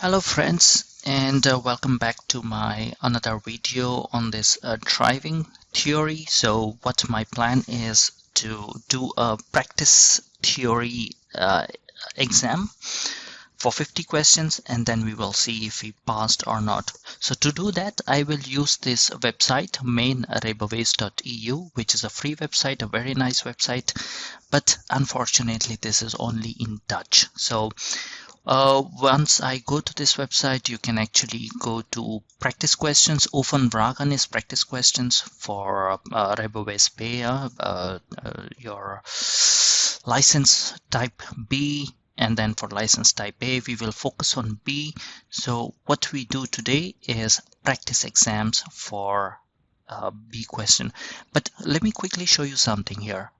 Hello friends, and welcome back to my another video on this driving theory. So what my plan is to do a practice theory exam for 50 questions, and then we will see if we passed or not. So to do that, I will use this website mainrailways.eu, which is a free website, a very nice website, but unfortunately this is only in Dutch. So once I go to this website, you can actually go to practice questions. Open vragen is practice questions for Rijbewijs B, your license type B, and then for license type A, we will focus on B. So what we do today is practice exams for B question. But let me quickly show you something here.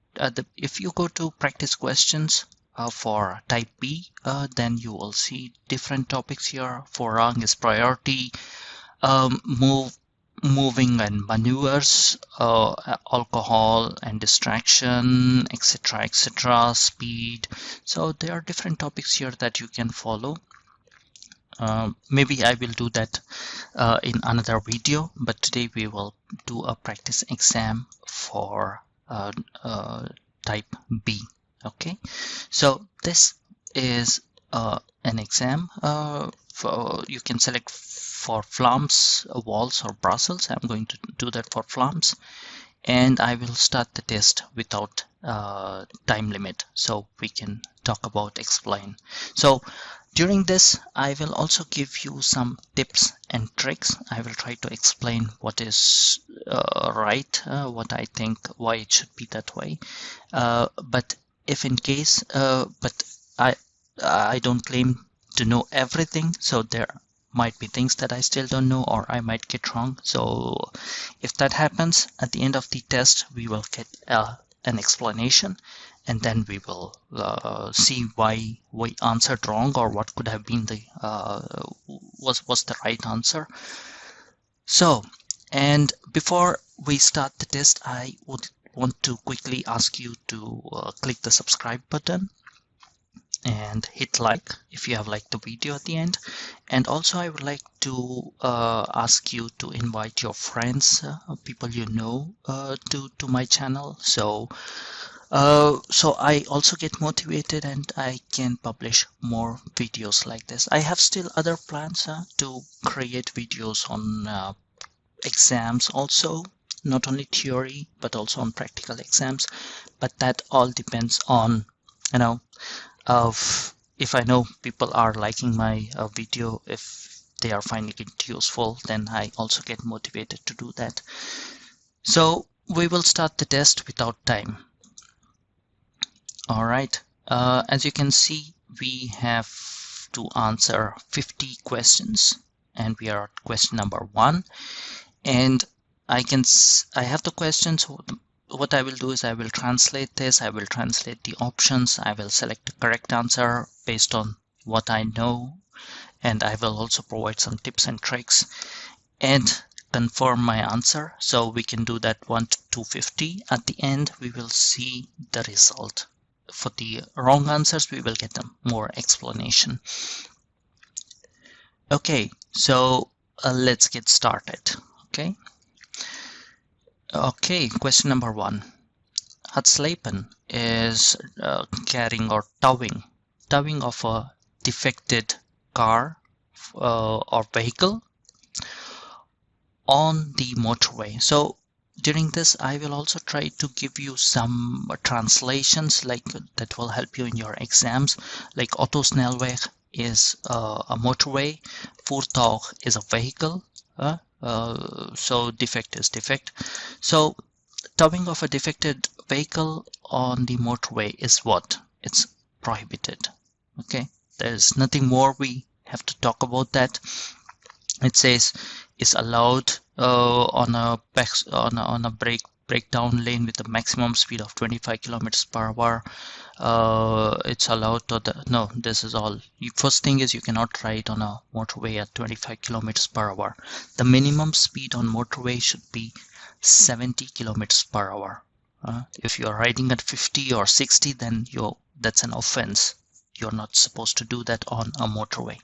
If you go to practice questions, for type B, then you will see different topics here. For rang is priority, moving and maneuvers, alcohol and distraction, etc., speed. So there are different topics here that you can follow. Maybe I will do that in another video, but today we will do a practice exam for type B. Okay, so this is an exam. You can select for Vlaams, Wals or Brussels. I'm going to do that for Vlaams, and I will start the test without time limit, so we can talk about explain. So during this, I will also give you some tips and tricks. I will try to explain what is right, what I think, why it should be that way. But if in case, but I don't claim to know everything, so there might be things that I still don't know or I might get wrong. So if that happens, at the end of the test, we will get an explanation, and then we will see why we answered wrong or what could have been the was the right answer. So, and before we start the test, I would want to quickly ask you to click the subscribe button and hit like if you have liked the video at the end. And also I would like to ask you to invite your friends, people you know, to my channel, so I also get motivated and I can publish more videos like this. I have still other plans to create videos on exams also, not only theory but also on practical exams, but that all depends on, you know, if I know people are liking my video, if they are finding it useful, then I also get motivated to do that. So we will start the test without time. All right, as you can see, we have to answer 50 questions, and we are at question number 1. And I have the questions. What I will do is I will translate this. I will translate the options. I will select the correct answer based on what I know, and I will also provide some tips and tricks and confirm my answer. So we can do that 1 to 250. At the end, we will see the result. For the wrong answers, we will get more explanation. Okay, so let's get started. Okay, question number 1. Het slepen is carrying or towing of a defected car or vehicle on the motorway. So during this, I will also try to give you some translations like that will help you in your exams. Like autosnelweg is a motorway, voertuig is a vehicle. So defect is defect. So towing of a defected vehicle on the motorway is what? It's prohibited. Okay, there's nothing more we have to talk about that. It says is allowed on a breakdown lane with a maximum speed of 25 kilometers per hour. It's allowed to no, this is all. First thing is you cannot ride on a motorway at 25 kilometers per hour. The minimum speed on motorway should be 70 kilometers per hour. If you're riding at 50 or 60, then that's an offense. You're not supposed to do that on a motorway.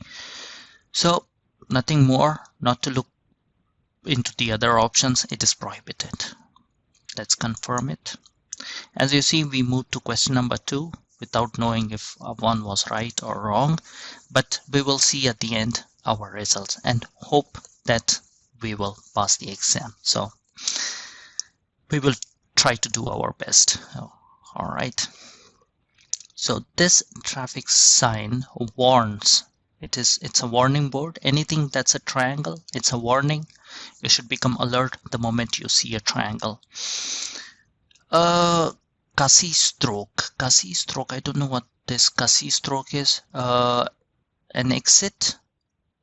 So nothing more, not to look into the other options. It is prohibited. Let's confirm it. As you see, we moved to question number 2 without knowing if one was right or wrong, but we will see at the end our results and hope that we will pass the exam. So we will try to do our best. All right. So this traffic sign warns. It's a warning board. Anything that's a triangle, it's a warning. You should become alert the moment you see a triangle. Kasi stroke. Kasi stroke. I don't know what this kasi stroke is. An exit.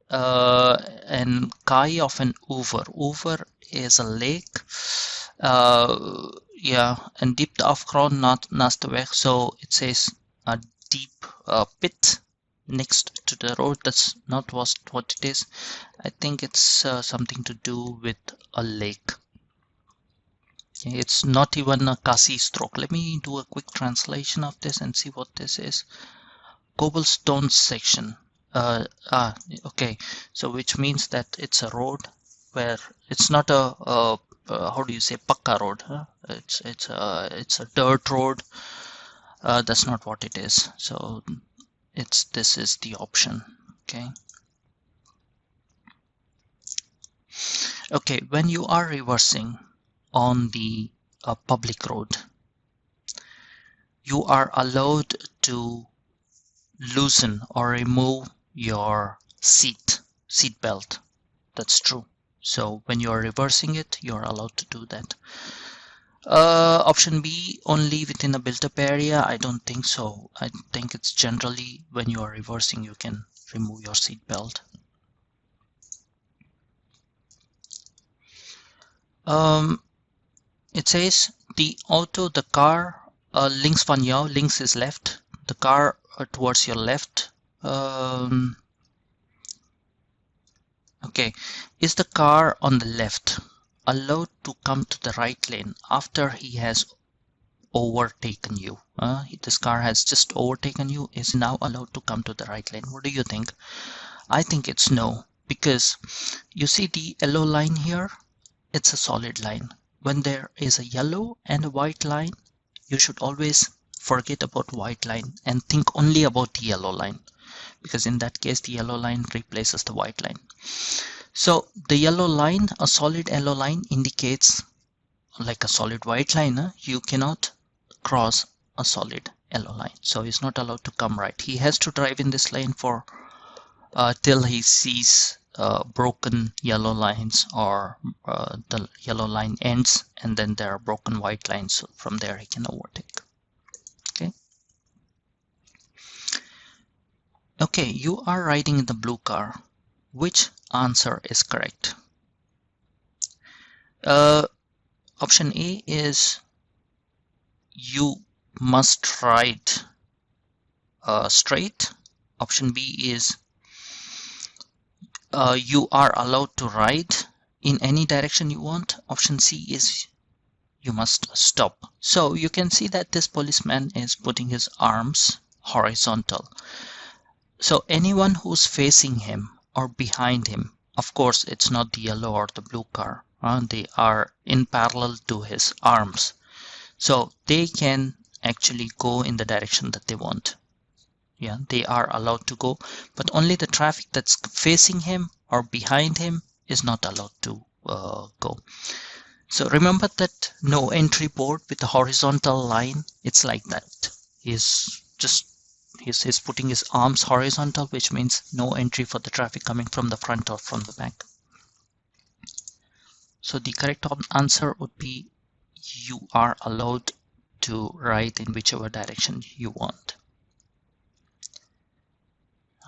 And kai of an over. Over is a lake. Yeah, and diep afgrond naast de weg. So it says a deep pit next to the road. That's not what it is. I think it's something to do with a lake. Okay, it's not even a kasi stroke. Let me do a quick translation of this and see what this is. Cobblestone section. Okay, so which means that it's a road where it's not a how do you say pakka road, huh? It's a dirt road. That's not what it is. So this is the option. Okay, when you are reversing on the public road, you are allowed to loosen or remove your seat belt. That's true. So when you are reversing it, you are allowed to do that. Option B, only within a built-up area. I don't think so. I think it's generally when you are reversing, you can remove your seat belt. It says the car, links van jou, links is left, the car towards your left. Okay, is the car on the left allowed to come to the right lane after he has overtaken you? This car has just overtaken you, is now allowed to come to the right lane. What do you think? I think it's no, because you see the yellow line here, it's a solid line. When there is a yellow and a white line, you should always forget about white line and think only about the yellow line, because in that case the yellow line replaces the white line. So the yellow line, a solid yellow line, indicates like a solid white line. You cannot cross a solid yellow line, so he's not allowed to come right. He has to drive in this lane for till he sees broken yellow lines, or the yellow line ends and then there are broken white lines, so from there he can overtake. Okay, you are riding in the blue car. Which answer is correct? Option A is you must ride straight. Option B is you are allowed to ride in any direction you want. Option C is you must stop. So you can see that this policeman is putting his arms horizontal. So anyone who's facing him or behind him, of course it's not the yellow or the blue car, they are in parallel to his arms, so they can actually go in the direction that they want. Yeah, they are allowed to go, but only the traffic that's facing him or behind him is not allowed to go. So remember that no entry board with a horizontal line, it's like that. He's putting his arms horizontal, which means no entry for the traffic coming from the front or from the back. So the correct answer would be you are allowed to ride in whichever direction you want.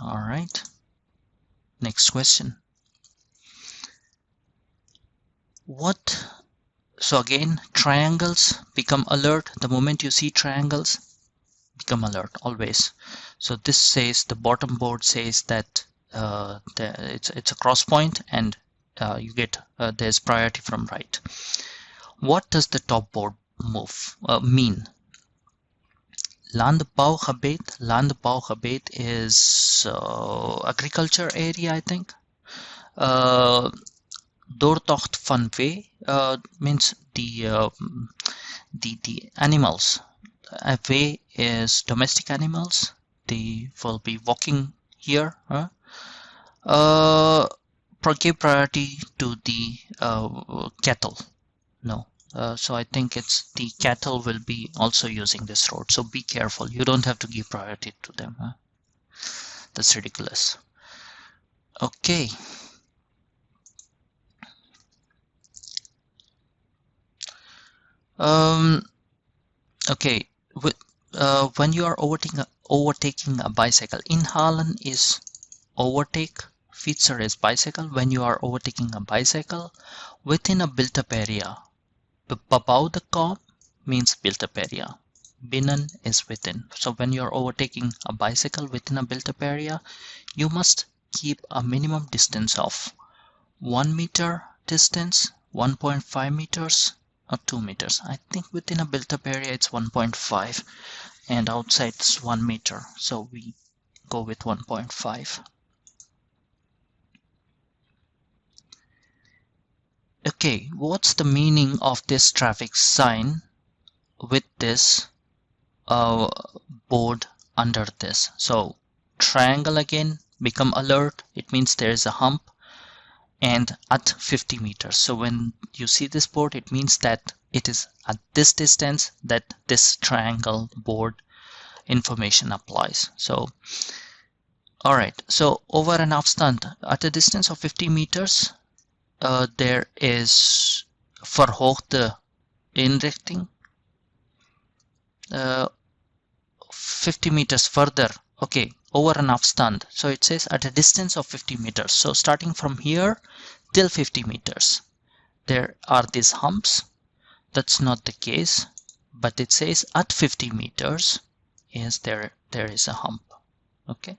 All right, next question. So again, triangles, become alert the moment you see triangles. Become alert always. So this says, the bottom board says that it's a cross point and you get there's priority from right. What does the top board mean? Landbouwgebied is agriculture area, I think. Doortocht van Wee means the animals. A way is domestic animals. They will be walking here. Give priority to the cattle. No. So I think it's the cattle will be also using this road. So be careful. You don't have to give priority to them. That's ridiculous. Okay. Okay. When you are overtaking a bicycle, in Holland is overtake, fietser is bicycle. When you are overtaking a bicycle within a built-up area, above the kom means built-up area. Binnen is within. So when you are overtaking a bicycle within a built-up area, you must keep a minimum distance of 1 meter distance, 1.5 meters, or 2 meters. I think within a built-up area it's 1.5 and outside it's 1 meter. So we go with 1.5. Okay, what's the meaning of this traffic sign with this board under this? So triangle again, become alert. It means there is a hump and at 50 meters. So when you see this board, it means that it is at this distance that this triangle board information applies. So all right, so over an afstand at a distance of 50 meters, there is verhoogde inrichting. 50 meters further, okay, over an afstand. So it says at a distance of 50 meters. So starting from here till 50 meters, there are these humps. That's not the case, but it says at 50 meters, yes, there is a hump. Okay.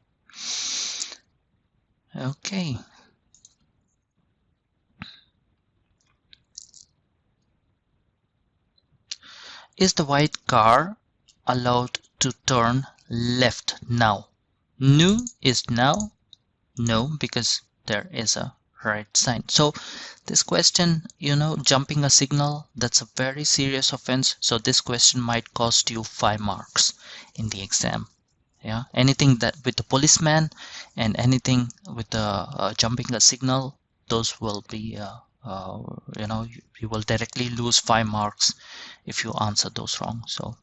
Okay. Is the white car allowed to turn left now? No is now. No, because there is a right sign. So this question, jumping a signal, that's a very serious offense. So this question might cost you 5 marks in the exam. Yeah, anything that with the policeman and anything with the jumping a signal, those will be you will directly lose 5 marks if you answer those wrong. So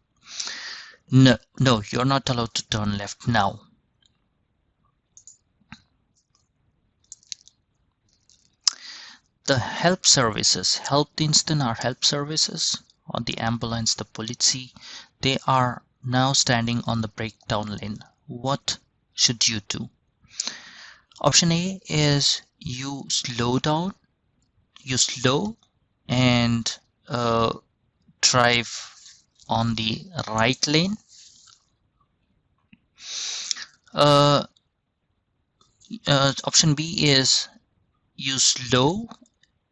no, you're not allowed to turn left now. The help services, helpdiensten are help services, or the ambulance, the politie, they are now standing on the breakdown lane. What should you do? Option A is you slow down, you slow and drive on the right lane. Option B is you slow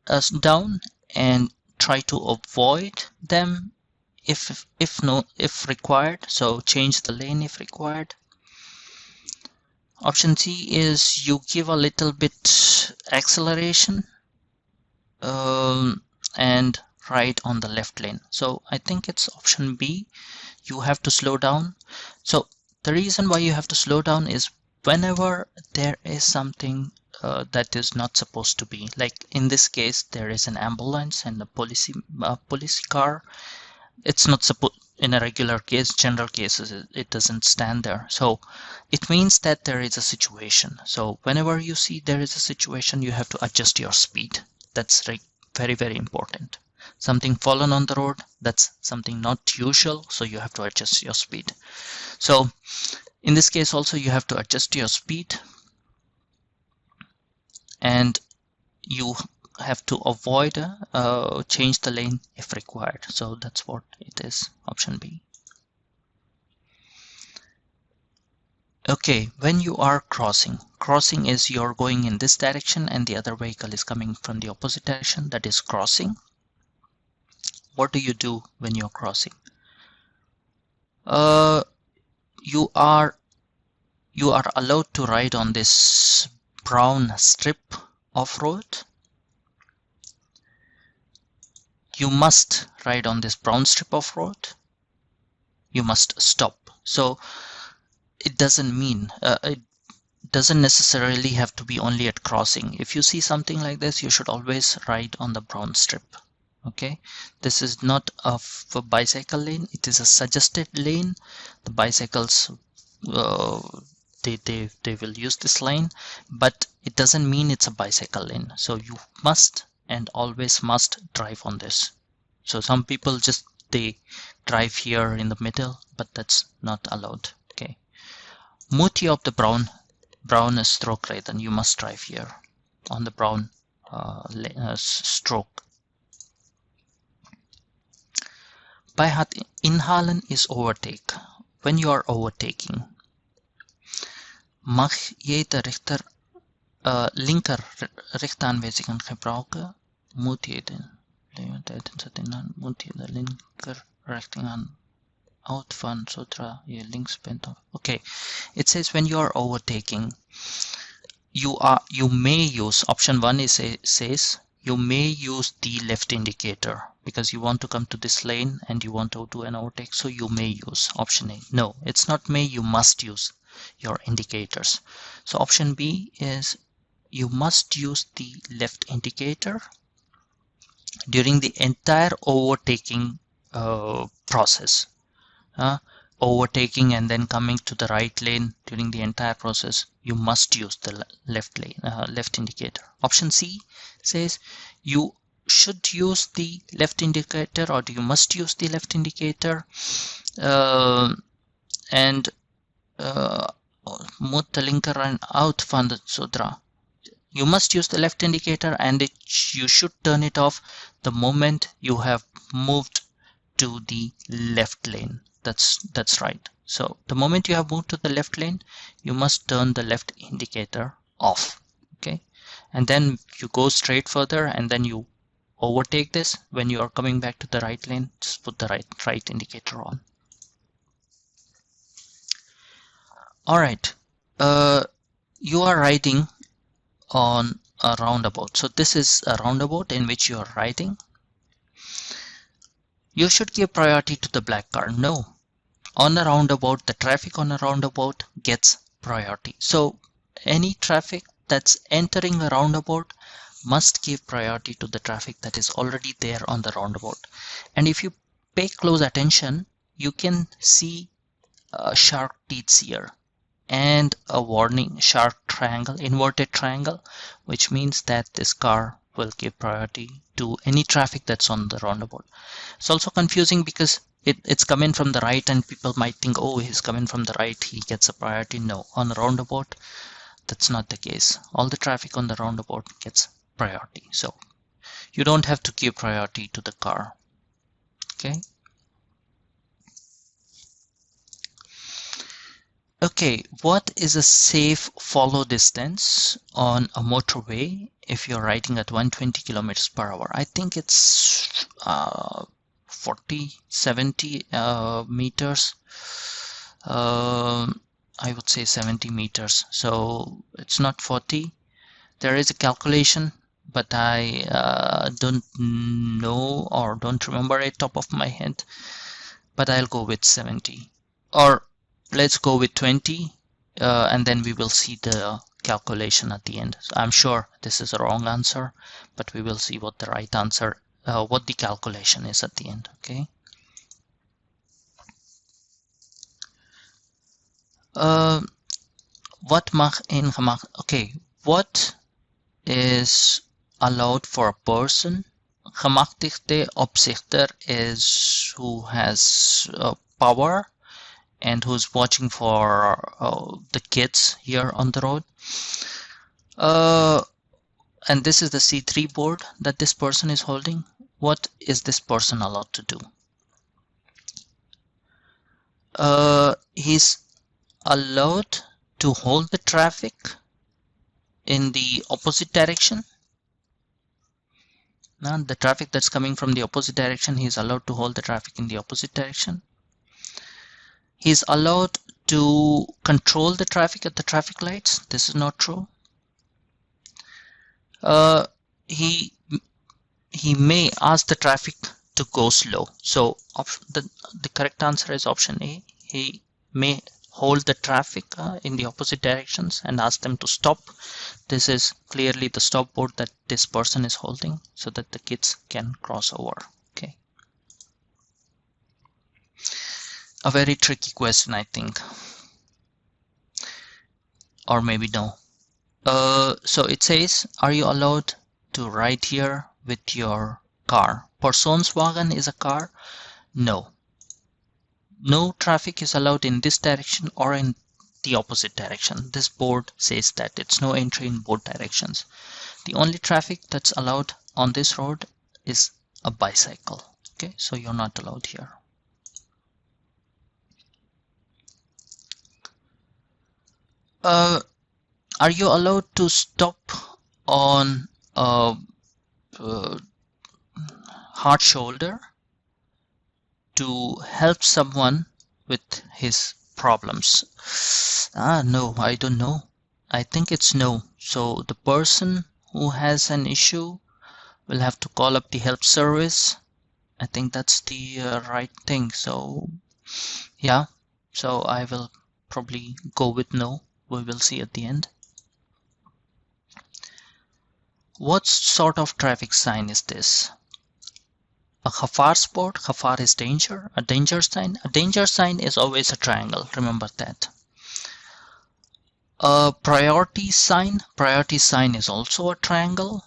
us down and try to avoid them if required, so change the lane if required. Option C is you give a little bit acceleration and ride on the left lane. So I think it's option B, you have to slow down. So the reason why you have to slow down is whenever there is something that is not supposed to be, like in this case there is an ambulance and a police car. It's not supposed, in a regular case, general cases, it doesn't stand there. So it means that there is a situation. So whenever you see there is a situation, you have to adjust your speed. That's very, very important. Something fallen on the road, that's something not usual, so you have to adjust your speed. So in this case also you have to adjust your speed and you have to avoid change the lane if required. So that's what it is, option B. Okay, when you are crossing is you're going in this direction and the other vehicle is coming from the opposite direction, that is crossing. What do you do when you're crossing? you are allowed to ride on this brown strip of road. You must ride on this brown strip of road. You must stop. So it doesn't mean it doesn't necessarily have to be only at crossing. If you see something like this, you should always ride on the brown strip. Okay, this is not a bicycle lane, it is a suggested lane. The bicycles they will use this lane, but it doesn't mean it's a bicycle lane. So you must and always must drive on this. So some people just they drive here in the middle, but that's not allowed. Okay, Muti of the brown stroke, right? Then you must drive here on the brown stroke. By hat inhalen is overtake. When you are overtaking, mag jy de linker regtaanwijzingen gebruiken, moet je de linker richting aan out van zodra je links bent. Okay, it says when you are overtaking, you may use option 1 says you may use the left indicator because you want to come to this lane and you want to do an overtake. So you may use option A. No, it's not may, you must use your indicators. So option B is you must use the left indicator during the entire overtaking process. Overtaking and then coming to the right lane during the entire process, you must use the left indicator. Option C says you should use the left indicator, or you must use the left indicator, and moet de linker en out van de zodra. You must use the left indicator, and you should turn it off the moment you have moved to the left lane. That's right. So the moment you have moved to the left lane, you must turn the left indicator off. Okay, and then you go straight further, and then you overtake this. When you are coming back to the right lane, just put the right indicator on. All right, you are riding on a roundabout. So this is a roundabout in which you are riding. You should give priority to the black car. No. On a roundabout, the traffic on a roundabout gets priority. So any traffic that's entering a roundabout must give priority to the traffic that is already there on the roundabout. And if you pay close attention, you can see shark teeth here and a warning shark triangle, inverted triangle, which means that this car will give priority to any traffic that's on the roundabout. It's also confusing because it's coming from the right and people might think, oh, he's coming from the right, he gets a priority. No, on a roundabout, that's not the case. All the traffic on the roundabout gets priority. So you don't have to give priority to the car. Okay. Okay, what is a safe follow distance on a motorway if you're riding at 120 kilometers per hour? I think it's 70 meters. I would say 70 meters. So it's not 40. There is a calculation, but I don't know or don't remember it top of my head. But I'll go with 70. Or let's go with 20, and then we will see the calculation at the end. So I'm sure this is a wrong answer, but we will see what the right answer, what the calculation is at the end. Okay. Wat mag ingemaakt? Okay, what is allowed for a person? Gemachtigde opzichter is who has power and who's watching for the kids here on the road. And this is the C3 board that this person is holding. What is this person allowed to do? He's allowed to hold the traffic in the opposite direction. Now, the traffic that's coming from the opposite direction, he's allowed to hold the traffic in the opposite direction. He's allowed to control the traffic at the traffic lights. This is not true. He may ask the traffic to go slow. So the correct answer is option A. He may hold the traffic in the opposite directions and ask them to stop. This is clearly the stop board that this person is holding so that the kids can cross over. Okay. A very tricky question, I think. Or maybe no. So it says, are you allowed to ride here with your car? Personenwagen is a car? No. No traffic is allowed in this direction or in the opposite direction. This board says that it's no entry in both directions. The only traffic that's allowed on this road is a bicycle. Okay, so you're not allowed here. Are you allowed to stop on a hard shoulder to help someone with his problems? No, I don't know. I think it's no. So the person who has an issue will have to call up the help service. I think that's the right thing. So yeah, so I will probably go with no. We will see at the end. What sort of traffic sign is this? A khafar spot. Khafar is danger. A danger sign. A danger sign is always a triangle. Remember that. A priority sign. Priority sign is also a triangle.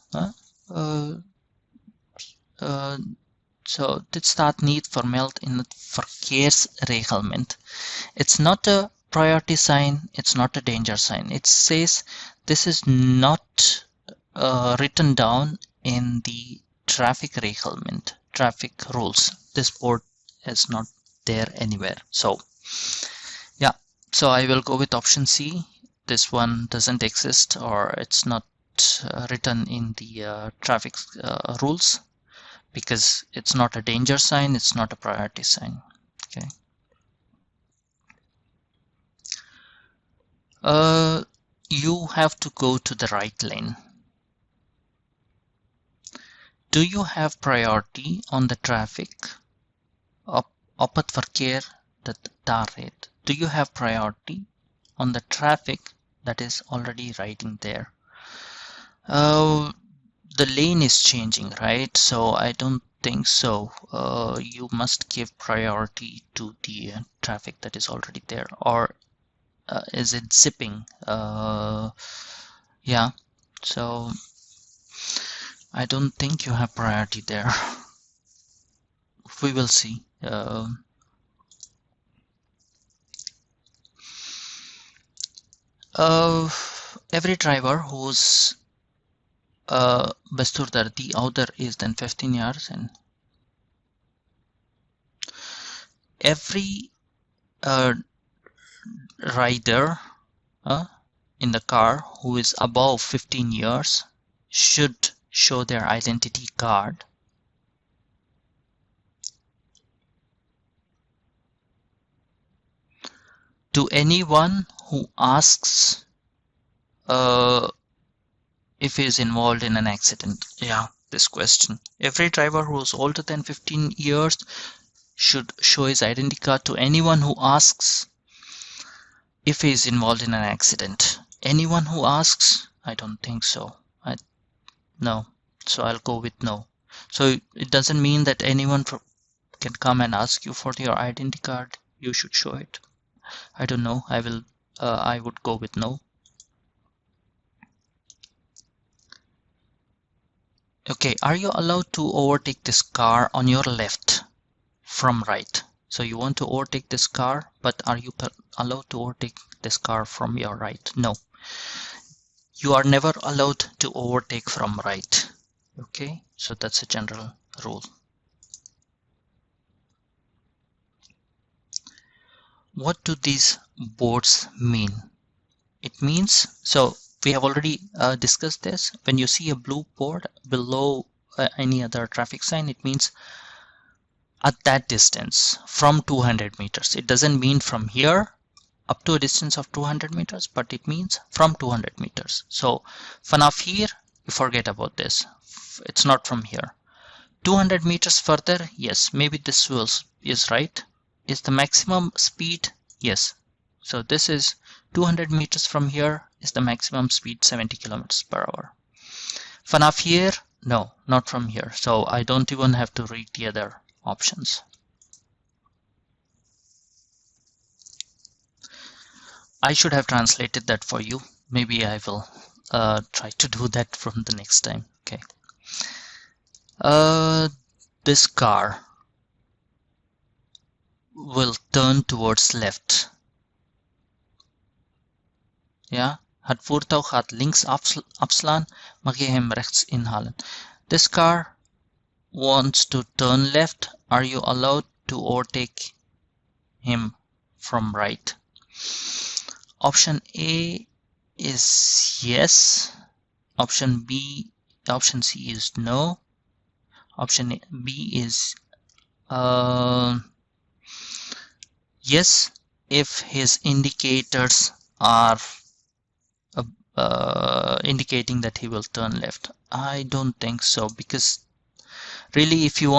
So dit staat niet vermeld in het verkeersreglement. It's not a priority sign. It's not a danger sign. It says this is not written down in the traffic reglement, traffic rules. This board is not there anywhere. So yeah, so I will go with option C. This one doesn't exist, or it's not written in the traffic rules, because it's not a danger sign, it's not a priority sign. Okay. You have to go to the right lane. Do you have priority on the traffic? Op het verkeer dat daar rijdt. Do you have priority on the traffic that is already riding there? The lane is changing, right? So I don't think so. You must give priority to the traffic that is already there. Or is it zipping? Yeah, so I don't think you have priority there. We will see. Every driver who's besturder the outer is than 15 years, and every rider in the car who is above 15 years should show their identity card to anyone who asks if he is involved in an accident. Yeah, this question. Every driver who is older than 15 years should show his identity card to anyone who asks if he is involved in an accident. Anyone who asks? I don't think so. No. So I'll go with no. So it doesn't mean that anyone can come and ask you for your identity card. You should show it. I don't know. I would go with no. Okay, are you allowed to overtake this car on your left from right? So you want to overtake this car, but are you allowed to overtake this car from your right? No. You are never allowed to overtake from right. Okay, so that's a general rule. What do these boards mean? It means, so we have already discussed this. When you see a blue board below any other traffic sign, it means at that distance from 200 meters. It doesn't mean from here up to a distance of 200 meters, but it means from 200 meters. So vanaf here, you forget about this. It's not from here. 200 meters further, yes, maybe this is right. Is the maximum speed? Yes. So this is 200 meters from here is the maximum speed 70 kilometers per hour. Vanaf here, no, not from here. So I don't even have to read the other options. I should have translated that for you. Maybe I will try to do that from the next time. Okay. This car will turn towards left. Ja, het voertuig gaat links afslaan, mag je hem rechts inhalen. This car wants to turn left. Are you allowed to overtake him from right? Option A is yes. Option C is no. Option B is yes, if his indicators are indicating that he will turn left. I don't think so, because really if you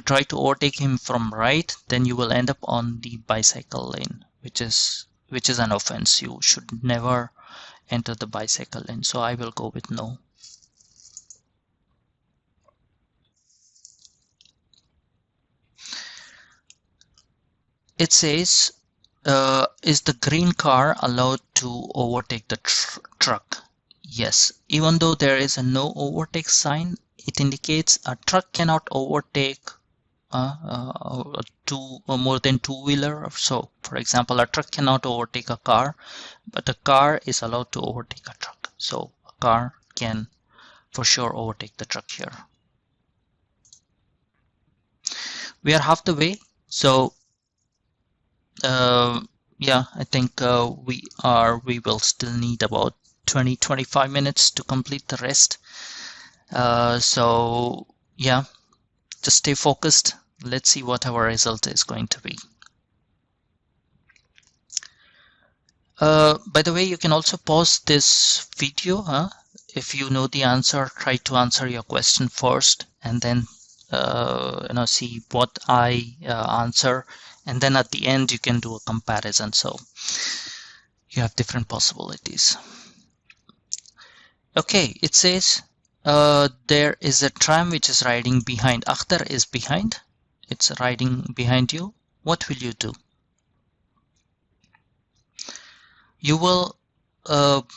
try to overtake him from right, then you will end up on the bicycle lane, which is an offense. You should never enter the bicycle lane. So I will go with no. It says, is the green car allowed to overtake the truck? Yes. Even though there is a no overtake sign, it indicates a truck cannot overtake more than two-wheeler or so. For example, a truck cannot overtake a car, but a car is allowed to overtake a truck. So a car can for sure overtake the truck here. We are half the way, so yeah, I think we will still need about 20-25 minutes to complete the rest. So yeah, just stay focused. Let's see what our result is going to be. By the way, you can also pause this video. If you know the answer, try to answer your question first, and then see what I answer, and then at the end you can do a comparison. So you have different possibilities. Okay, it says there is a tram which is riding behind. Achter is behind. It's riding behind you. What will you do? You will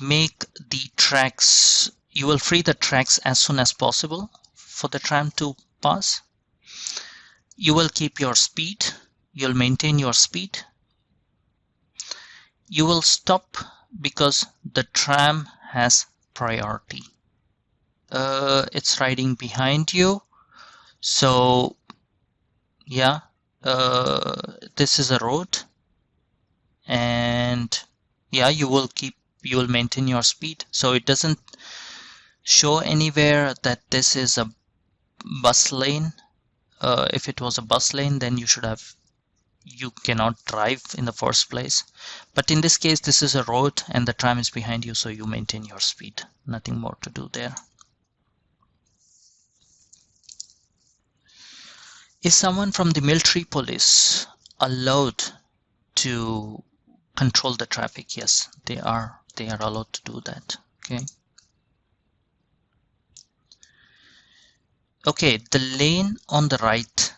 make the tracks. You will free the tracks as soon as possible for the tram to pass. You will keep your speed. You'll maintain your speed. You will stop because the tram has priority. It's riding behind you, so yeah, this is a road, and yeah, you will maintain your speed. So it doesn't show anywhere that this is a bus lane. If it was a bus lane, then you cannot drive in the first place. But in this case, this is a road and the tram is behind you, so you maintain your speed. Nothing more to do there. Is someone from the military police allowed to control the traffic? Yes, they are allowed to do that. Okay, the lane on the right,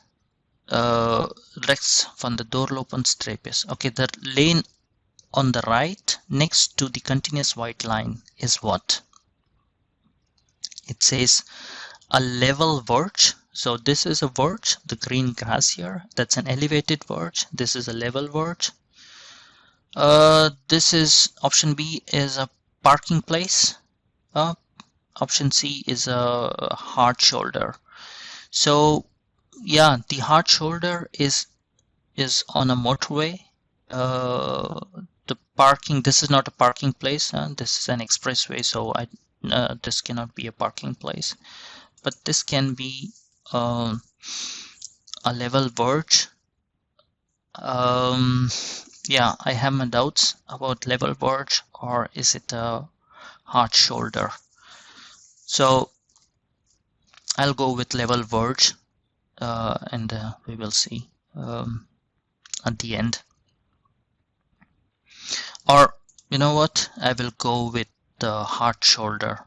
rechts van de doorlopende is. Okay, the lane on the right next to the continuous white line is what? It says a level verge. So this is a verge, the green grass here. That's an elevated verge. This is a level verge. This is option B is a parking place. Option C is a hard shoulder. So yeah, the hard shoulder is on a motorway. The parking, this is not a parking place. This is an expressway, so this cannot be a parking place. But this can be a level verge. Yeah, I have my doubts about level verge, or is it a hard shoulder. So I'll go with level verge, and we will see at the end. Or you know what, I will go with the hard shoulder,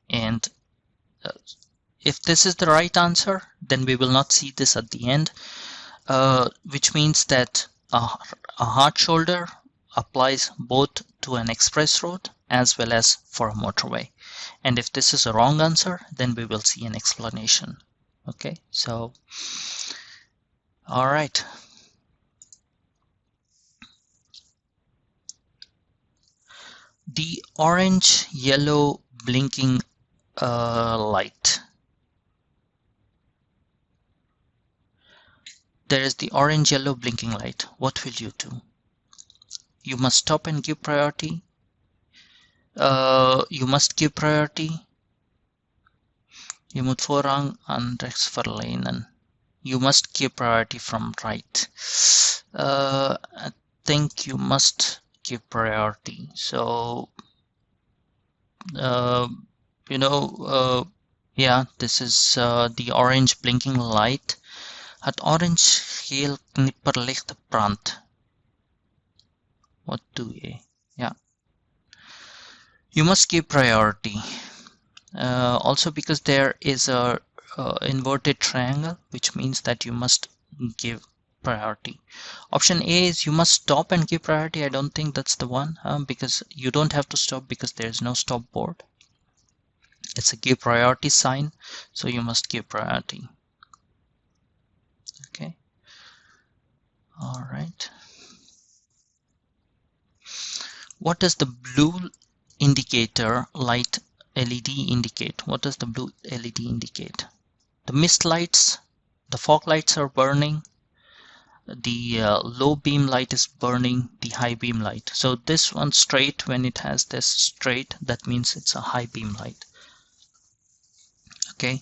and if this is the right answer, then we will not see this at the end, which means that a hard shoulder applies both to an express road as well as for a motorway. And if this is a wrong answer, then we will see an explanation. Okay, so all right. The orange yellow blinking light. There is the orange yellow blinking light. What will you do? You must stop and give priority. You must give priority. You moet voorrang aan rechts verlenen. You must give priority from right. I think you must give priority. So, yeah, this is the orange blinking light. Het orange-geel knipperlicht brandt. What do you? Yeah. You must give priority. Also because there is a inverted triangle, which means that you must give priority. Option A is you must stop and give priority. I don't think that's the one, because you don't have to stop because there is no stop board. It's a give priority sign, so you must give priority. Okay. All right. What does the blue indicator light LED indicate? What does the blue LED indicate? The mist lights, the fog lights are burning, the low beam light is burning, the high beam light. So this one straight, when it has this straight, that means it's a high beam light. Okay.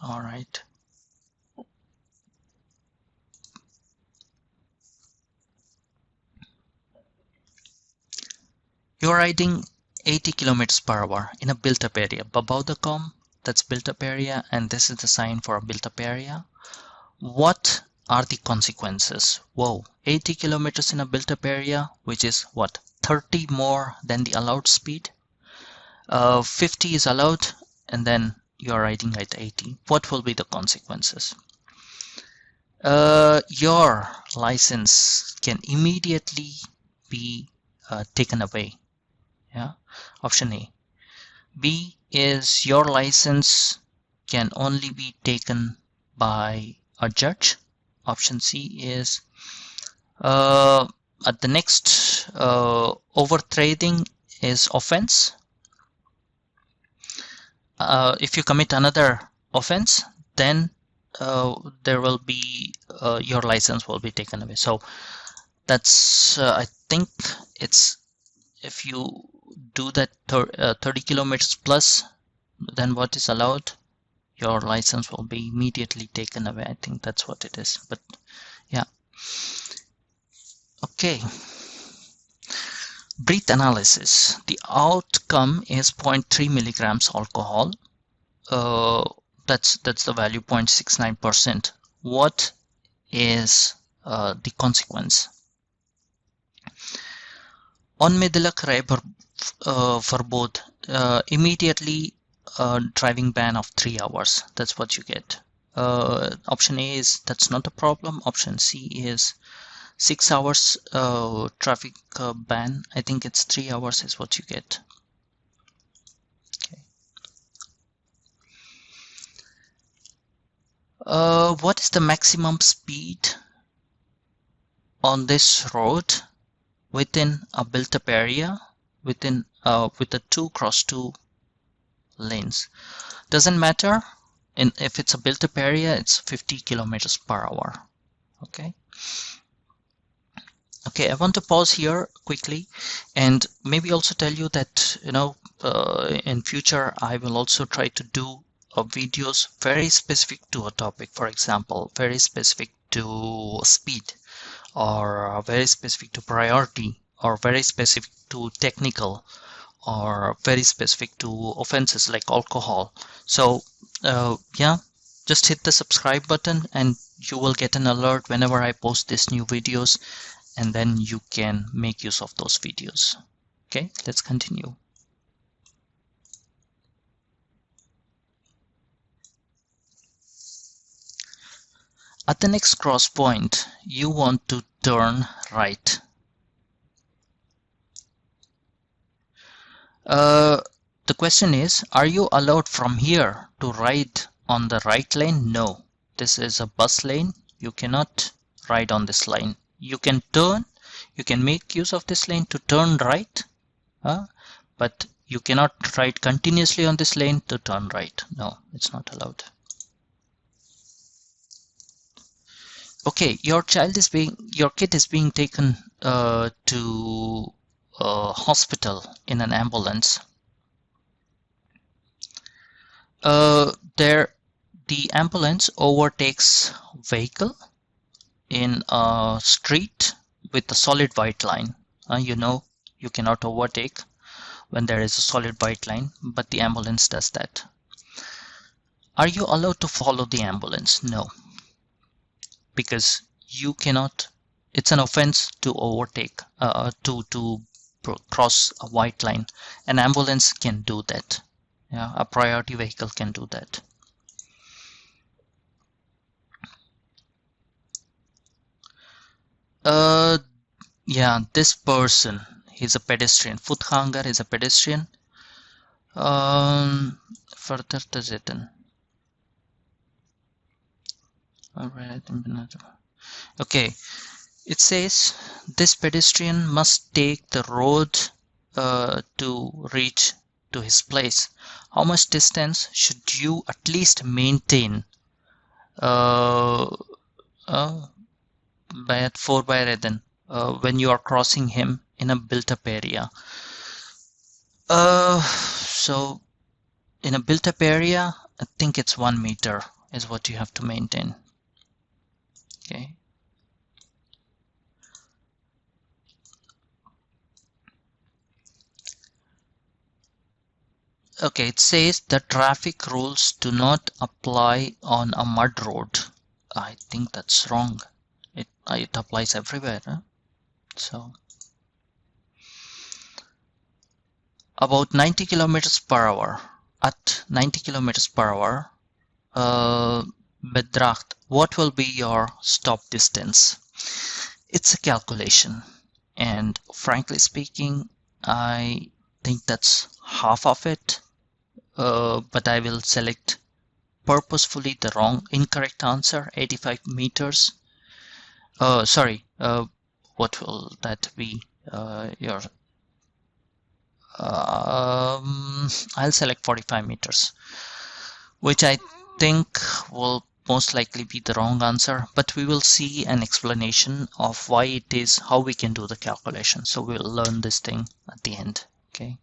All right. You're riding 80 kilometers per hour in a built-up area. Above the com, that's built-up area, and this is the sign for a built-up area. What are the consequences? Whoa, 80 kilometers in a built-up area, which is what, 30 more than the allowed speed? 50 is allowed, and then you're riding at 80. What will be the consequences? Your license can immediately be taken away. Yeah, option A. B is your license can only be taken by a judge. Option C is at the next overtrading is offense. If you commit another offense, then there will be your license will be taken away. So that's I think it's if you do that 30 kilometers plus than what is allowed, your license will be immediately taken away. I think that's what it is, but yeah. Okay. Breath analysis. The outcome is 0.3 milligrams alcohol. That's the value, 0.69%. What is the consequence? Onmiddellijk rijverbod. Immediately driving ban of 3 hours. That's what you get. Option A is that's not a problem. Option C is 6 hours traffic ban. I think it's 3 hours is what you get. Okay. What is the maximum speed on this road within a built-up area within with the 2x2 lanes? Doesn't matter. If it's a built-up area, it's 50 kilometers per hour. Okay. Okay, I want to pause here quickly and maybe also tell you that, in future, I will also try to do videos very specific to a topic. For example, very specific to speed. or very specific to priority, or very specific to technical, or very specific to offenses like alcohol. So yeah, just hit the subscribe button and you will get an alert whenever I post these new videos, and then you can make use of those videos. Okay, let's continue. At the next cross point, you want to turn right. The question is, are you allowed from here to ride on the right lane? No. This is a bus lane. You cannot ride on this lane. You can turn, you can make use of this lane to turn right, but you cannot ride continuously on this lane to turn right. No, it's not allowed. Okay, your kid is being taken to a hospital in an ambulance. The ambulance overtakes vehicle in a street with a solid white line. You know, you cannot overtake when there is a solid white line, but the ambulance does that. Are you allowed to follow the ambulance? No, because you cannot. It's an offense to overtake, to cross a white line. An ambulance can do that. Yeah, a priority vehicle can do that. Yeah, this person, he's a pedestrian. Fotgänger is a pedestrian. Further te zitten. Okay, it says this pedestrian must take the road to reach to his place. How much distance should you at least maintain? By 4 by Redden, when you are crossing him in a built-up area. So in a built-up area, I think it's 1 meter is what you have to maintain. Okay. Okay, it says the traffic rules do not apply on a mud road. I think that's wrong. It applies everywhere. So about 90 kilometers per hour. At 90 kilometers per hour, bedraagt, what will be your stop distance? It's a calculation, and frankly speaking, I think that's half of it, but I will select purposefully the incorrect answer, 85 meters. Sorry, what will that be? I'll select 45 meters, which I think will most likely be the wrong answer, but we will see an explanation of why it is, how we can do the calculation. So we'll learn this thing at the end. Okay.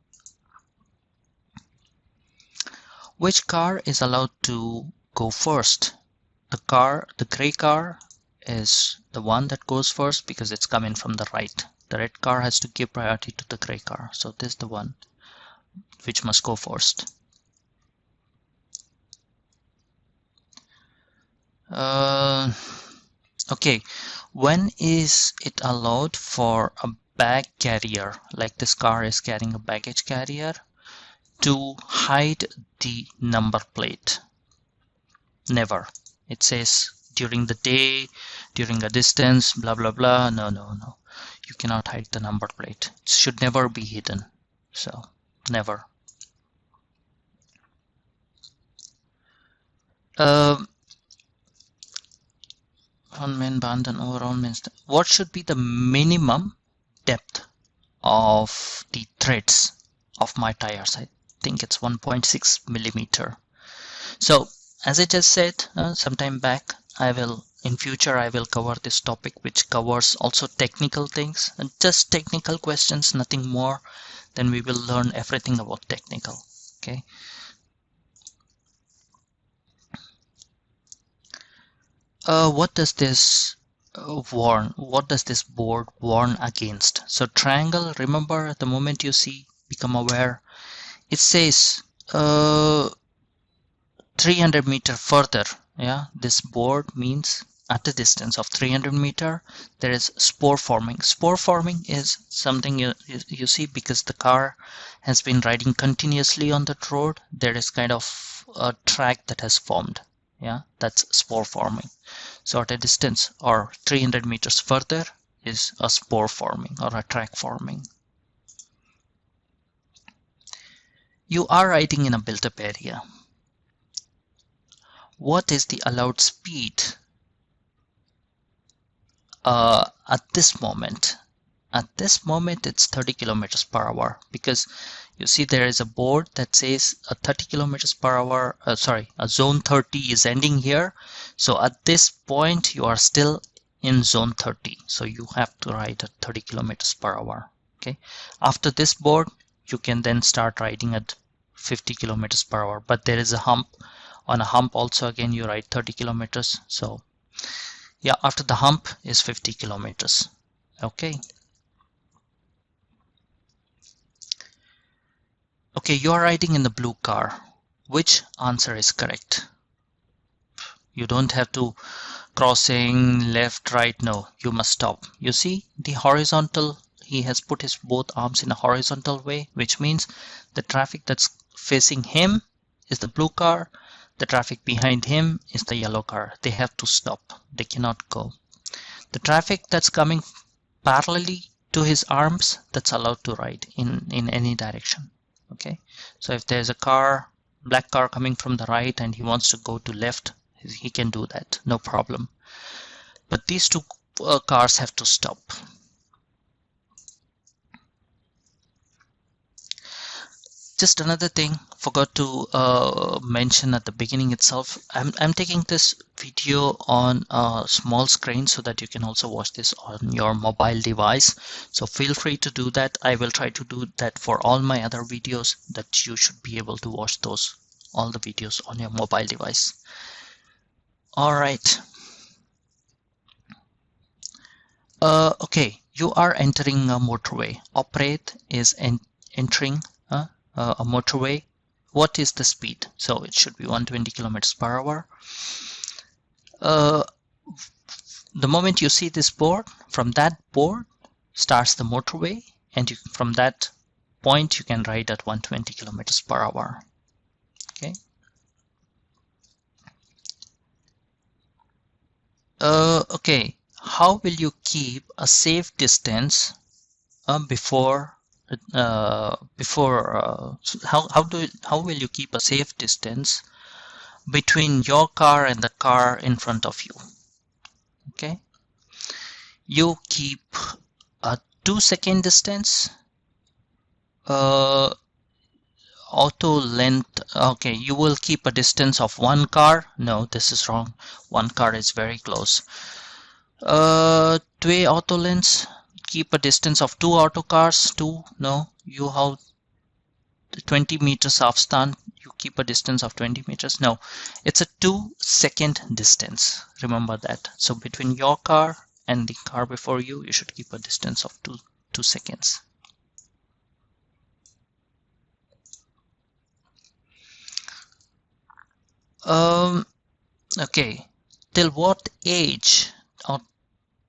Which car is allowed to go first? The gray car is the one that goes first because it's coming from the right. The red car has to give priority to the gray car. So this is the one which must go first. Okay, when is it allowed for a bag carrier, like this car is carrying a baggage carrier, to hide the number plate? Never. It says during the day, during a distance, blah blah blah. No, no, no. You cannot hide the number plate. It should never be hidden. So, never. What should be the minimum depth of the threads of my tires? I think it's 1.6 millimeter. So as I just said some time back, in future I will cover this topic, which covers also technical things and just technical questions, nothing more. Then we will learn everything about technical. Okay. What does this Warn. What does this board warn against? So triangle, remember the moment you see, become aware. It says 300 meter further. Yeah, this board means at a distance of 300 meter there is spore forming. Spore forming is something you see because the car has been riding continuously on that road. There is kind of a track that has formed. Yeah, that's spore forming. So at a distance or 300 meters further is a spore forming or a track forming. You are riding in a built-up area. What is the allowed speed at this moment? At this moment it's 30 kilometers per hour because you see there is a board that says a 30 kilometers per hour, a zone 30 is ending here. So at this point you are still in zone 30. So you have to ride at 30 kilometers per hour. Okay. After this board, you can then start riding at 50 kilometers per hour. But there is a hump. On a hump also again you ride 30 kilometers. So yeah, after the hump is 50 kilometers. Okay. Okay, you are riding in the blue car. Which answer is correct? You don't have to crossing left, right. No, you must stop. You see the horizontal, he has put his both arms in a horizontal way, which means the traffic that's facing him is the blue car. The traffic behind him is the yellow car. They have to stop. They cannot go. The traffic that's coming parallelly to his arms, that's allowed to ride in any direction. Okay, so if there's a car, black car coming from the right and he wants to go to left, he can do that, no problem. But these two cars have to stop. Just another thing, forgot to mention at the beginning itself, I'm taking this video on a small screen so that you can also watch this on your mobile device. So feel free to do that. I will try to do that for all my other videos, that you should be able to watch those, all the videos on your mobile device. All right. Okay, you are entering a motorway. Operate is entering a motorway. What is the speed? So it should be 120 kilometers per hour. The moment you see this board, from that board starts the motorway, and from that point you can ride at 120 kilometers per hour. Okay. Okay. How will you keep a safe distance how will you keep a safe distance between your car and the car in front of you? Okay, you keep a 2-second distance. Auto length. Okay, you will keep a distance of one car. No, this is wrong. One car is very close. 2 auto lengths. Keep a distance of 2 auto cars. 2. No, you have 20 meters avstand. You keep a distance of 20 meters. No, it's a 2-second distance. Remember that. So between your car and the car before you, you should keep a distance of 2 seconds. Okay, till what age or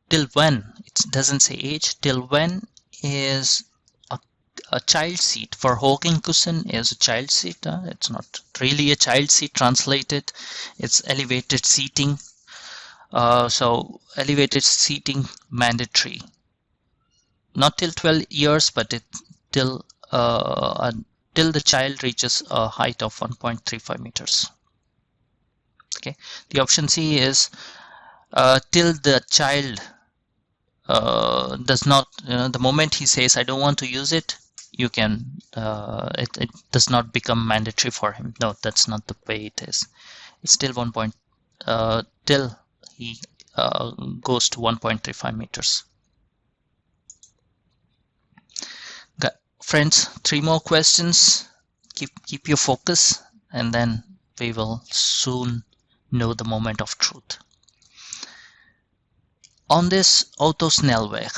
till when, it doesn't say age, till when is a child seat? For hogging cushion is a child seat. It's not really a child seat translated. It's elevated seating. So elevated seating mandatory. Not till 12 years, but till the child reaches a height of 1.35 meters. Okay. The option C is till the child does not, the moment he says I don't want to use it, you can it does not become mandatory for him. No, that's not the way it is. It's still till he goes to 1.35 meters. Friends, 3 more questions. Keep your focus, and then we will soon know the moment of truth. On this Autosnelweg.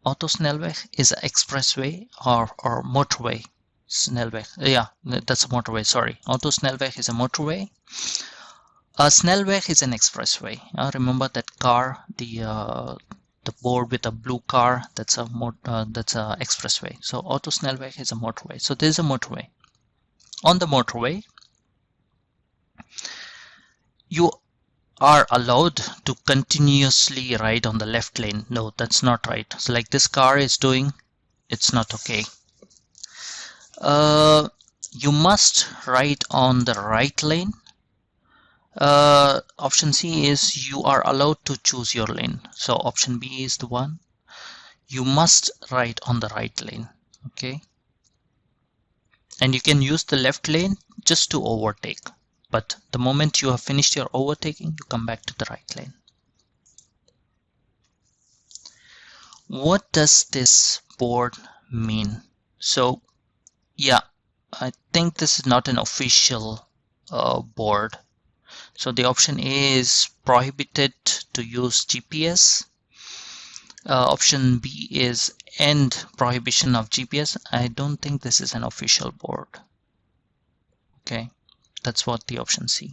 Autosnelweg is an expressway or motorway. Snelweg. Yeah, that's a motorway, sorry. Autosnelweg is a motorway. A Snelweg is an expressway. Remember that car, the board with a blue car, that's a expressway. So Autosnelweg is a motorway. So this is a motorway. On the motorway, you are allowed to continuously ride on the left lane. No, that's not right. So like this car is doing, it's not okay. You must ride on the right lane. Option C is you are allowed to choose your lane. So option B is the one. You must ride on the right lane. Okay. And you can use the left lane just to overtake. But the moment you have finished your overtaking, you come back to the right lane. What does this board mean? So, yeah, I think this is not an official board. So the option A is prohibited to use GPS. Option B is end prohibition of GPS. I don't think this is an official board. Okay, that's what the option C.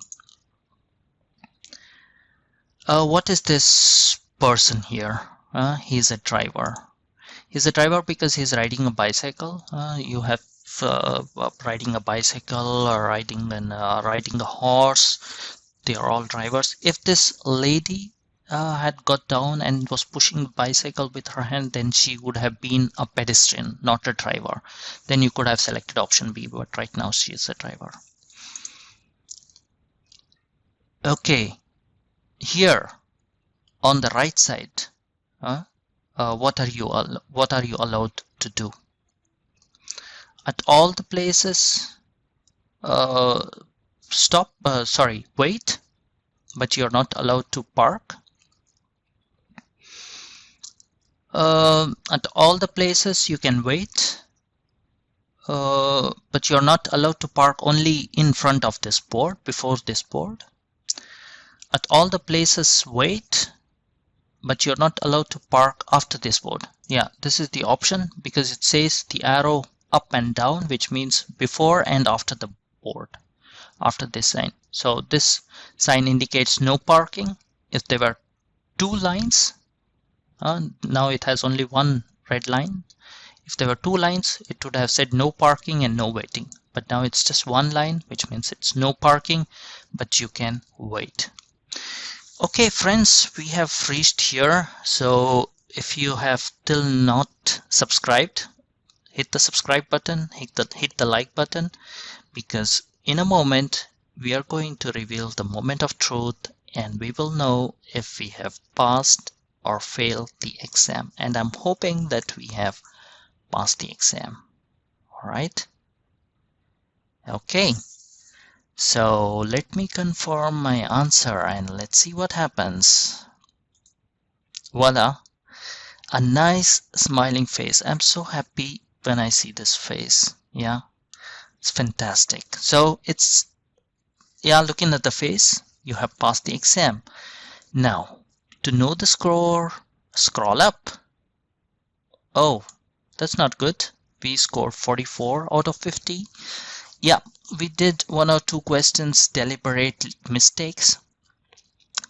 What is this person here? He's a driver. He's a driver because he's riding a bicycle. You have riding a bicycle or riding a horse. They are all drivers. If this lady had got down and was pushing the bicycle with her hand, then she would have been a pedestrian, not a driver. Then you could have selected option B, but right now she is a driver. Okay, here on the right side, what are you allowed to do? At all the places, wait, but you're not allowed to park. At all the places you can wait, but you're not allowed to park only in front of this board, before this board. At all the places wait, but you're not allowed to park after this board. Yeah, this is the option because it says the arrow up and down, which means before and after the board, after this sign. So this sign indicates no parking. If there were two lines, now it has only one red line. If there were two lines, it would have said no parking and no waiting. But now it's just one line, which means it's no parking, but you can wait. Okay, friends, we have reached here. So if you have still not subscribed, hit the subscribe button, hit the like button, because in a moment we are going to reveal the moment of truth and we will know if we have passed or failed the exam. And I'm hoping that we have passed the exam. All right. Okay. So let me confirm my answer and let's see what happens. Voila. A nice smiling face. I'm so happy when I see this face. Yeah. It's fantastic. So it's, yeah, looking at the face, you have passed the exam. Now, to know the score, scroll up. Oh, that's not good. We scored 44 out of 50. Yeah, we did one or two questions, deliberate mistakes,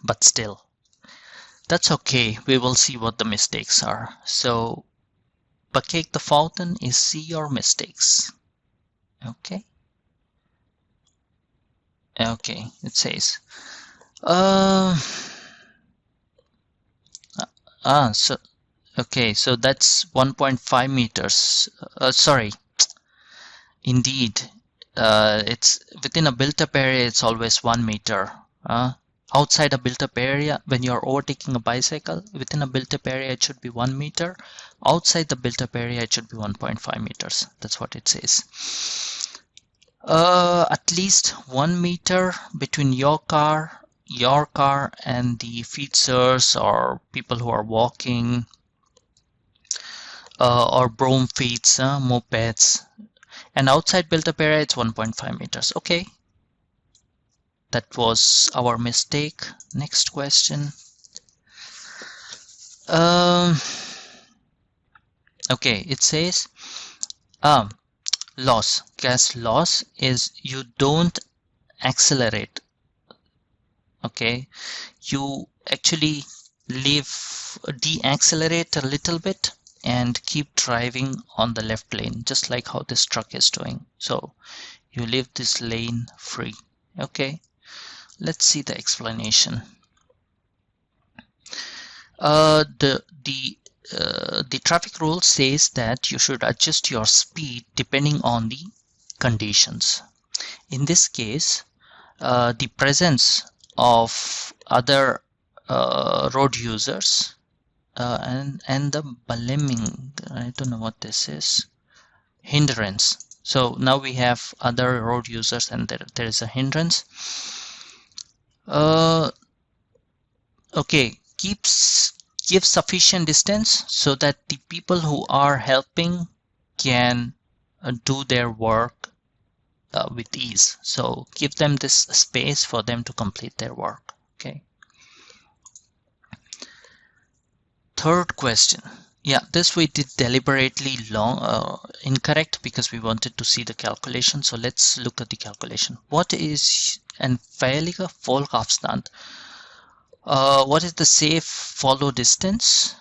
but still, that's okay. We will see what the mistakes are. So, Bakek the Fountain is see your mistakes. Okay. Okay, it says. Okay, so that's 1.5 meters. Sorry. Indeed. It's within a built-up area, it's always 1 meter. Outside a built-up area, when you're overtaking a bicycle, within a built-up area, it should be 1 meter. Outside the built-up area, it should be 1.5 meters. That's what it says. At least 1 meter between your car and the feeders or people who are walking, or broom feeds, mopeds. And outside built-up area, it's 1.5 meters. Okay. That was our mistake. Next question. Okay, it says gas loss is you don't accelerate. Okay, you actually deaccelerate a little bit and keep driving on the left lane, just like how this truck is doing. So you leave this lane free. Okay, let's see the explanation. The traffic rule says that you should adjust your speed depending on the conditions. In this case, the presence of other road users and the blaming, I don't know what this is, hindrance. So now we have other road users and there is a hindrance. Okay, give sufficient distance so that the people who are helping can do their work with ease. So give them this space for them to complete their work. Okay. Third question. Yeah, this we did deliberately incorrect because we wanted to see the calculation. So let's look at the calculation. What is an veilige volgafstand? What is the safe follow distance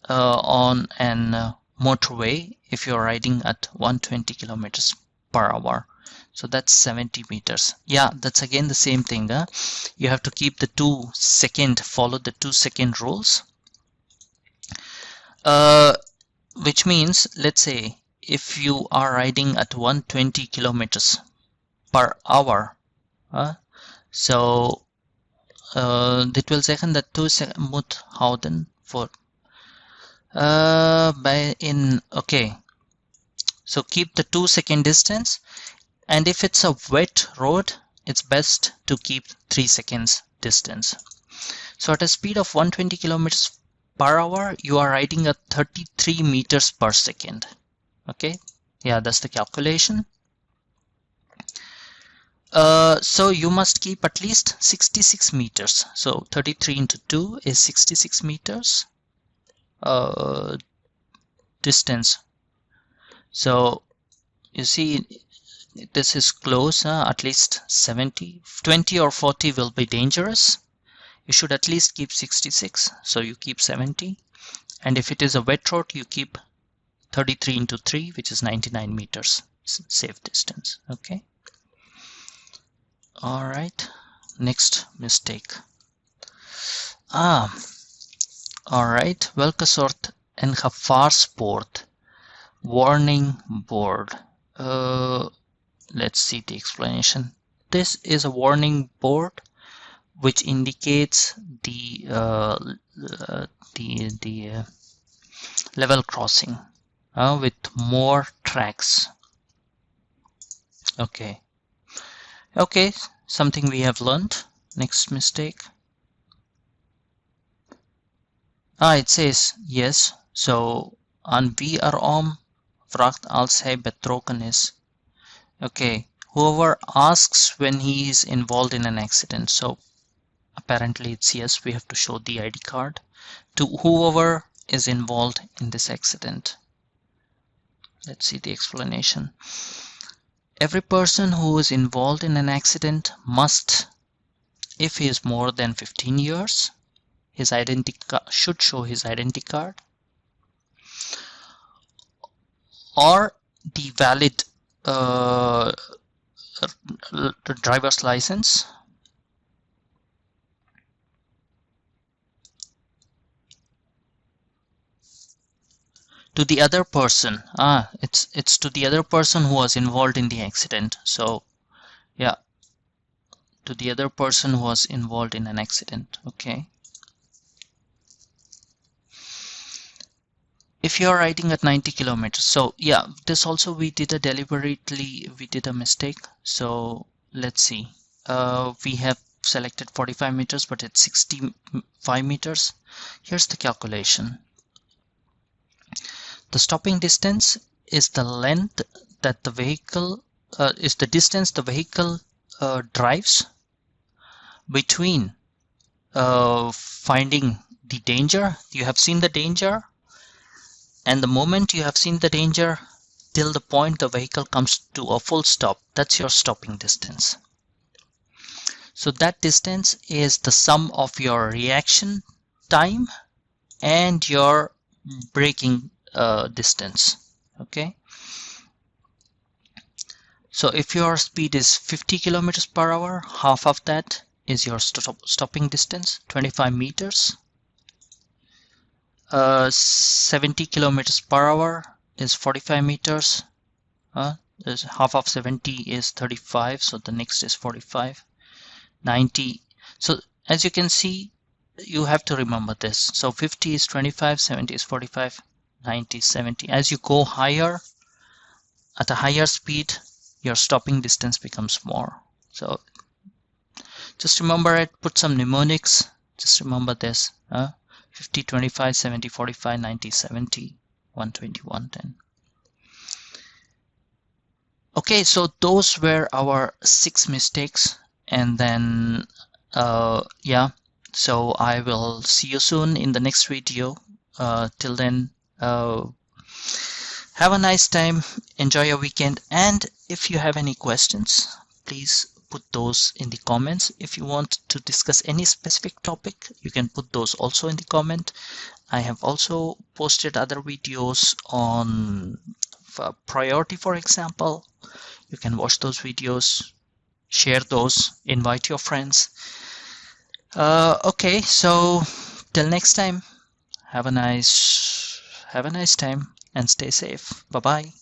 on an motorway if you're riding at 120 kilometers per hour? So that's 70 meters. Yeah, that's again the same thing. You have to keep the follow the 2-second rules. Which means, let's say, if you are riding at 120 kilometers per hour, so dit wil zeggen dat 2 moet houden voor okay, so keep the 2-second distance, and if it's a wet road, it's best to keep 3 seconds distance. So at a speed of 120 kilometers per hour, you are riding at 33 meters per second. Okay, yeah, that's the calculation. So you must keep at least 66 meters. So 33 into 2 is 66 meters distance. So you see, this is close, at least 70. 20 or 40 will be dangerous. You should at least keep 66, so you keep 70. And if it is a wet road, you keep 33 into 3, which is 99 meters safe distance. Okay. All right. Next mistake. All right. Welke soort een gevaarspoort? Warning board. Let's see the explanation. This is a warning board which indicates the level crossing with more tracks. Okay. Okay, something we have learned. Next mistake. It says yes. So aan wie arm vraagt als hij betrokken is. Okay, whoever asks when he is involved in an accident. So apparently it's yes, we have to show the ID card to whoever is involved in this accident. Let's see the explanation. Every person who is involved in an accident must, if he is more than 15 years, his should show his identity card or the valid driver's license to the other person. It's to the other person who was involved in the accident. So yeah, to the other person who was involved in an accident. Okay. If you are riding at 90 kilometers, so yeah, this also we did a mistake. So let's see, we have selected 45 meters, but it's 65 meters. Here's the calculation. The stopping distance is the length that the vehicle is the distance the vehicle drives between finding the danger. You have seen the danger, and the moment you have seen the danger till the point the vehicle comes to a full stop, that's your stopping distance. So that distance is the sum of your reaction time and your braking distance. Okay, so if your speed is 50 kilometers per hour, half of that is your stopping distance, 25 meters. 70 kilometers per hour is 45 meters. There's half of 70 is 35, so the next is 45. 90. So as you can see, you have to remember this. So 50 is 25, 70 is 45, 90 is 70. As you go higher, at a higher speed, your stopping distance becomes more. So just remember it, put some mnemonics, just remember this. 50, 25, 70, 45, 90, 70, 120, 110. Okay, so those were our 6 mistakes. And then, yeah, so I will see you soon in the next video. Till then, have a nice time, enjoy your weekend, and if you have any questions, please put those in the comments. If you want to discuss any specific topic, you can put those also in the comment. I have also posted other videos on priority, for example. You can watch those videos, share those, invite your friends. Okay, so till next time, have a nice time and stay safe. Bye bye.